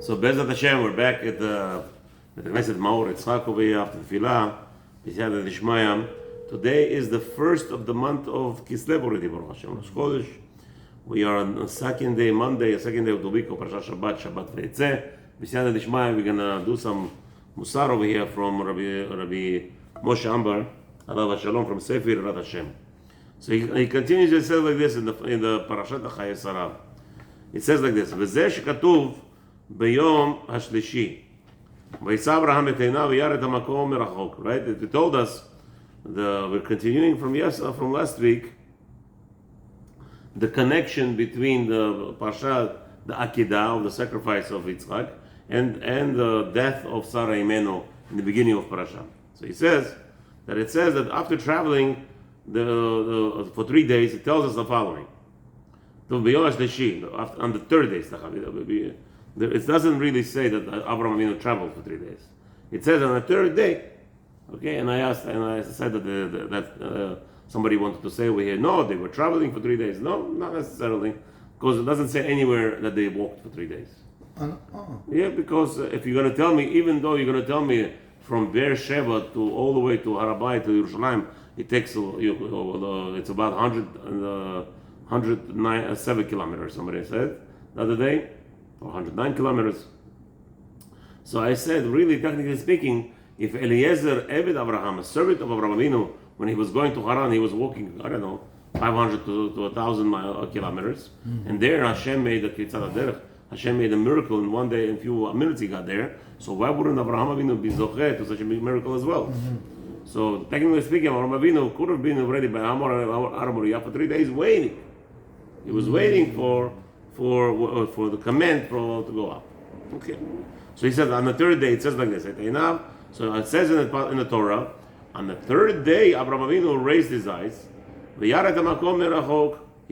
So Bezat Hashem, we're back at the Knesset Maor Yitzchak over here after the Tefillah. B'siyata D'Shmayim. Today is the first of the month of Kislev already, Baruch Hashem. Rosh Chodesh. We are on the second day, Monday, the second day of the week of Parashat Shabbat V'Yitzeh. B'siyata D'Shmayim, we're gonna do some Musar over here from Rabbi Moshe Ambar, Alav Shalom, from Sefer Yirat HaShem. So he continues to say like this in the Parashat Chayei Sarah. It says like this: V'zeh shekatuv b'yom hashlishi, v'yitzah Abraham et einav v'yaret hamakom merachok. Right? It told us we're continuing from last week the connection between the Parshat, the Akedah of the sacrifice of Yitzchak, and the death of Sarah Imenu in the beginning of Parashat. So he says that after traveling for 3 days, it tells us the following. On the third day, it doesn't really say that Abraham Avinu traveled for 3 days. It says on the third day. Okay, and I said that somebody wanted to say over here, no, they were traveling for 3 days. No, not necessarily, because it doesn't say anywhere that they walked for 3 days. Yeah, because if you're going to tell me, even though you're going to tell me from Beersheba to all the way to Harabai to Yerushalayim, it takes it's about 107 kilometers, somebody said the other day, or 109 kilometers. So I said, really, technically speaking, if Eliezer, Eved Abraham, a servant of Abraham Avinu, when he was going to Haran, he was walking, 500 to 1,000 kilometers, and there Hashem made a Kitzat HaDerech. Hashem made a miracle in one day, in a few minutes he got there. So why wouldn't Abraham Avinu be zocheh to such a big miracle as well? So technically speaking, Abraham Avinu could have been already by Amor Moriah for 3 days waiting. He was waiting for the command to go up. Okay. So he says on the third day, it says like this. So it says in the Torah, on the third day, Abraham Avinu raised his eyes. He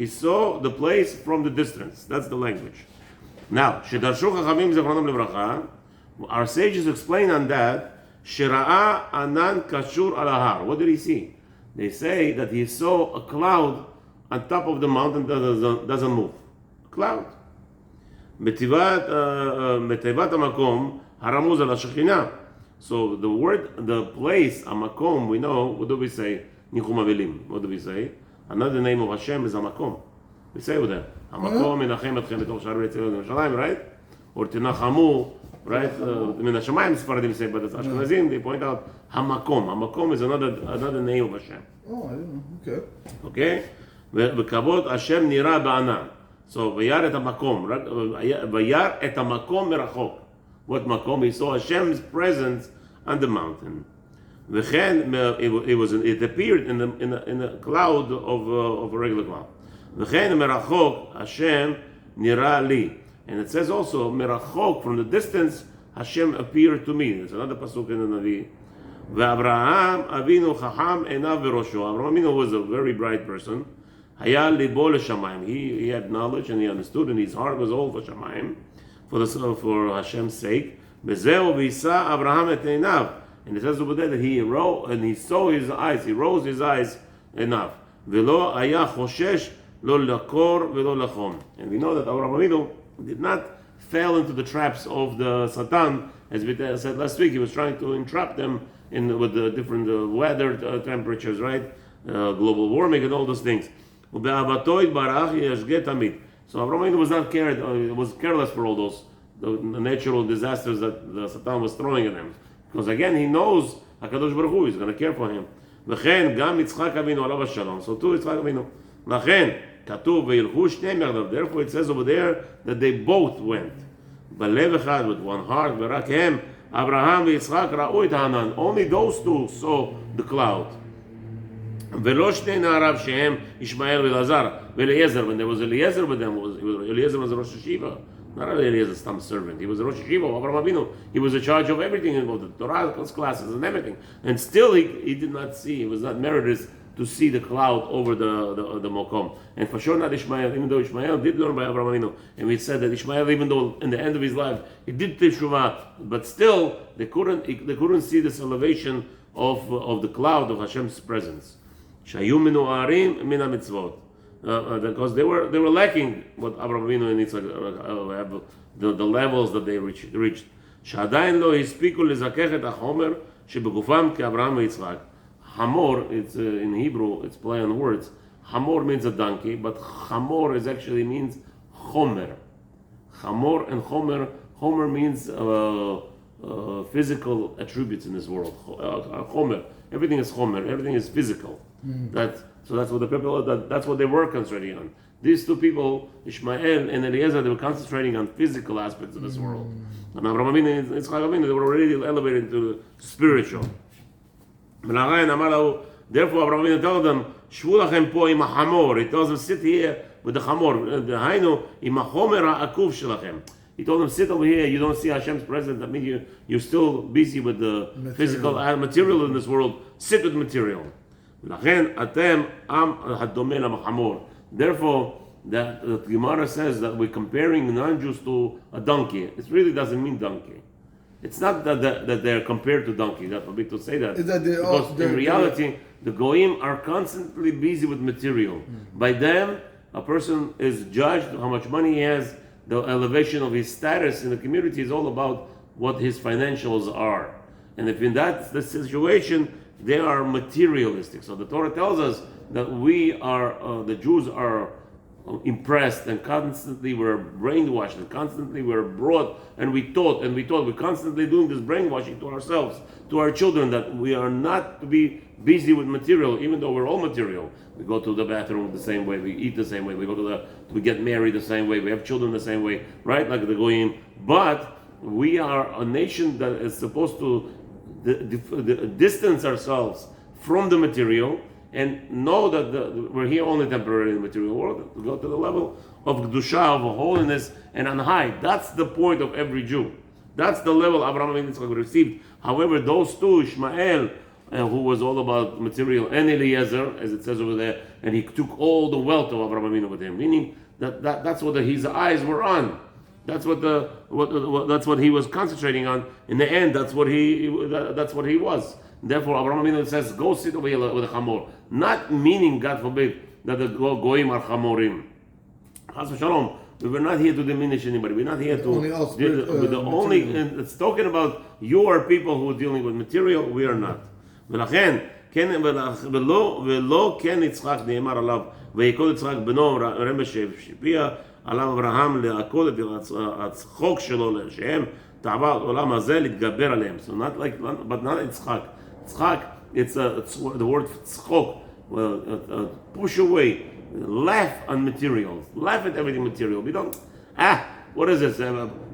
saw the place from the distance. That's the language. Now, our sages explain on that. Shira'a anan kashur alahar. What did he see? They say that he saw a cloud on top of the mountain that doesn't move. Cloud. Metivat hamakom haramuz ala shechina. So the place hamakom, we know. What do we say? Nichum avilim. What do we say? Another name of Hashem is hamakom. We say with that. Hamakom menachem etchem b'toch sha'arei tzivot Yerushalayim, right? Or tenachamu. Right? Min Hashemayim Sephardim say, but it's Ashkenazim, they point out Hamakom. Hamakom is another name of Hashem. Oh, I didn't know. Okay. V'kavod Hashem nira ba'anan. So v'yar et hamakom. V'yar et hamakom merachok. What makom? He saw Hashem's presence on the mountain. V'chen it appeared in the cloud of a regular cloud. V'chen merachok Hashem nira li. And it says also, merachok, from the distance, Hashem appeared to me. There's another pasuk in the Navi. Ve'Abraham avinu chacham enav v'rosho. Abraham Avinu was a very bright person. Haya libo l'shamayim. He had knowledge and he understood, and his heart was all for Shamayim, for Hashem's sake. Bezeu v'isa Abraham et einav. And it says over there that he rose and he saw his eyes. He rose his eyes enough. V'lo haya choshesh lo lakor v'lo lachom. And we know that Abraham Avinu did not fall into the traps of the Satan, as we said last week. He was trying to entrap them with the different weather temperatures, right? Global warming and all those things. So Abraham Avinu was not was careless for all those the natural disasters that the Satan was throwing at him, because again he knows HaKadosh Baruch Hu is going to care for him. So too Yitzchak Avinu. Therefore it says over there that they both went. With one heart. Abraham only those two saw the cloud. When there was Eliezer with them, Eliezer was a Rosh Hashiva. Not Eliezer, some servant. He was a Rosh Hashiva of Abraham Avinu. He was in charge of everything, involved the Torah classes and everything. And still he did not see. He was not meritorious to see the cloud over the Mokom. And for sure not Ishmael, even though Ishmael did learn by Abraham Avinu. And we said that Ishmael, even though in the end of his life, he did Teshuvah, but still they couldn't see this elevation of the cloud of Hashem's presence. Shayu minu'arim min ha-mitzvot. because they were lacking what Abraham Avinu and Yitzchak have the levels that they reached. שעדיין לא הספיקו לזכך את החומר שבגופם כאברהם ויצחק. Hamor, it's in Hebrew, it's play on words. Hamor means a donkey, but Hamor actually means Homer. Hamor and Homer means physical attributes in this world. Homer, everything is Homer, everything is physical. So that's what the people, that's what they were concentrating on. These two people, Ishmael and Eliezer, they were concentrating on physical aspects of this world. And Abraham Avinu and Yitzchak Avinu, they were already elevated to spiritual. Therefore, Abraham Avinu told them, "Shvu lachem po im hamor." He tells them, "Sit here with the hamor." Hainu im hachomer ha'akuv shelachem. He told them, "Sit over here. You don't see Hashem's presence. That means you're still busy with the physical material in this world. Sit with material." Lachem atem am hadome lamachamor. Therefore, the Gemara says that we're comparing non-Jews to a donkey. It really doesn't mean donkey. It's not that they're compared to donkey. That's forbid to say that. Because in reality, the Goyim are constantly busy with material. By them, a person is judged how much money he has. The elevation of his status in the community is all about what his financials are. And if in that the situation, they are materialistic. So the Torah tells us that we are, the Jews are impressed and constantly we're brainwashed and constantly we're brought and we taught. We're constantly doing this brainwashing to ourselves, to our children, that we are not to be busy with material, even though we're all material. We go to the bathroom the same way, we eat the same way, we get married the same way, we have children the same way, right? Like the Goyim. But we are a nation that is supposed to distance ourselves from the material and know that we're here only temporarily in the material world, to go to the level of Kedusha, of holiness, and on high. That's the point of every Jew. That's the level Abraham and Yitzchak received. However, those two, Ishmael, who was all about material, and Eliezer, as it says over there, and he took all the wealth of Abraham Avinu with him, meaning that's what his eyes were on. That's that's what he was concentrating on. In the end, that's what he was. Therefore, Abraham Avinu says, "Go sit over here with a chamor," not meaning, God forbid, that the goyim are chamorim. Chas v'shalom. We were not here to diminish anybody. We're not here to. It's talking about you are people who are dealing with material. We are not. ולכן, ולא כן יצחק נאמר עליו, ויקוד יצחק בנו רמש שפיע עליו אברהם להכות את הצחוק שלו לשם תאווה העולם הזה להתגבר עליהם. So not like, but not יצחק. יצחק, it's the word צחוק, push away, laugh on materials, laugh at everything material. We don't, what is this?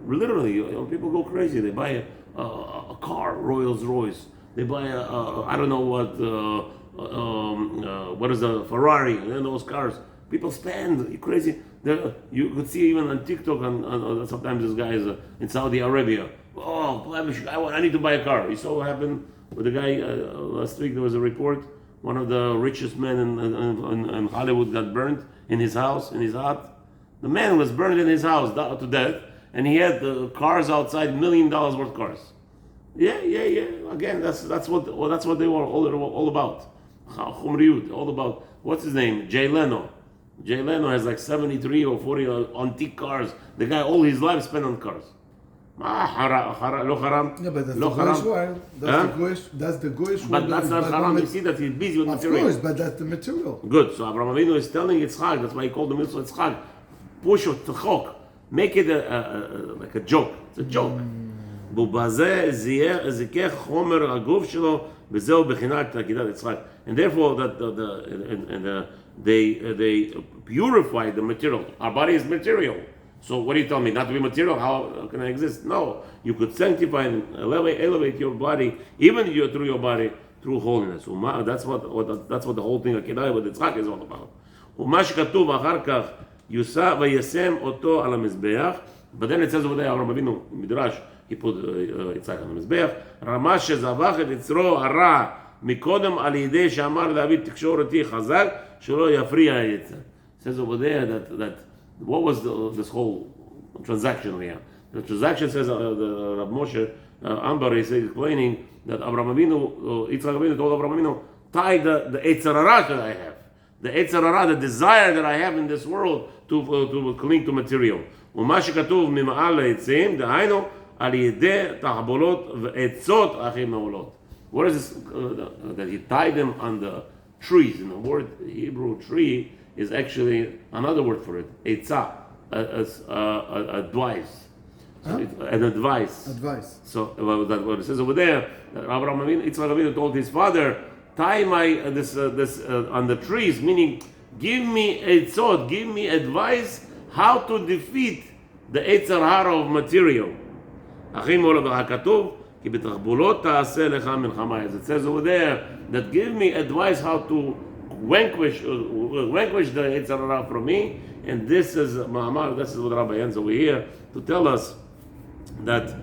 Literally, people go crazy. They buy a car, Rolls Royce. They buy I don't know what is a Ferrari, and those cars. People spend crazy. You could see even on TikTok, on sometimes this guy is in Saudi Arabia. Oh, I need to buy a car. You saw what happened with the guy last week. There was a report. One of the richest men in Hollywood got burned in his house, in his hut. The man was burned in his house to death, and he had the cars outside, $1 million worth cars. Yeah. Again, that's what they were all about. All about, what's his name? Jay Leno. Jay Leno has like 73 or 40 antique cars. The guy all his life spent on cars. Lo haram. Yeah, but that's the Goyish world. That's the Goyish world. But that's not haram. You see that he's busy with material. Of course, but that's the material. Good. So Abraham Avinu is telling Yitzchak, that's why he called the mitzvah Yitzchak. Push it to chok. Make it like a joke. It's a joke. ובזה זיכך חומר הגוף שלו, וזהו בחינת עקידת יצחק. And therefore, they purify the material. Our body is material. So what do you tell me? Not to be material? How can I exist? No. You could sanctify and elevate your body, even through your body, through holiness. That's what the whole thing, עקידה with Yitzchak is all about. ומה שכתוב אחר כך, יוסע וישם אותו על המזבח. But then it says over there, Avraham Avinu, Midrash, he put Yitzchak on the mizbeach. רמה שזבח את יצרו הרע מקודם על ידי שאמר דוד תקשורתי חזק שלא יפריע היצר. It says over there that what was this whole transaction we have? The transaction says the Rav Moshe Ambar is explaining that Avraham Avinu, Yitzchak Avinu told Avraham Avinu, tie the Yetzer Hara that I have. the Yetzer Hara, the desire that I have in this world to cling to material. ומה שכתוב ממעל לעצים, דהיינו, על ידי תחבולות ועצות הכי מעולות. What is this? That he tied them on the trees. And the word Hebrew tree is actually another word for it. Eitzah, advice. So an advice. Advice. So what it says over there, Abraham Yitzchak Avinu told his father, tie my this on the trees, meaning give me eitzot, give me advice how to defeat the Yetzer Hara of material. It says over there that give me advice how to vanquish the Yetzer Hara from me, and this is Ma'amar. This is what Rabbi ends over here to tell us that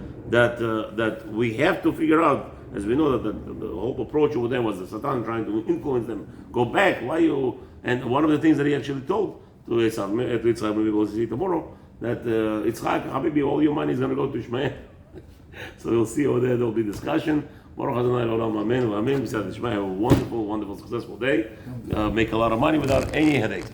we have to figure out, as we know that the whole approach over there was the Satan trying to influence them. Go back. Why you? And one of the things that he actually told to Yitzchak, maybe we'll see tomorrow, that Yitzchak, Habibi, all your money is going to go to Ishmael. So we'll see over there. There will be discussion. Baruch Adonai Olam Amen. Amen. B'ezrat Ishmael, have a wonderful, wonderful, successful day. Make a lot of money without any headaches.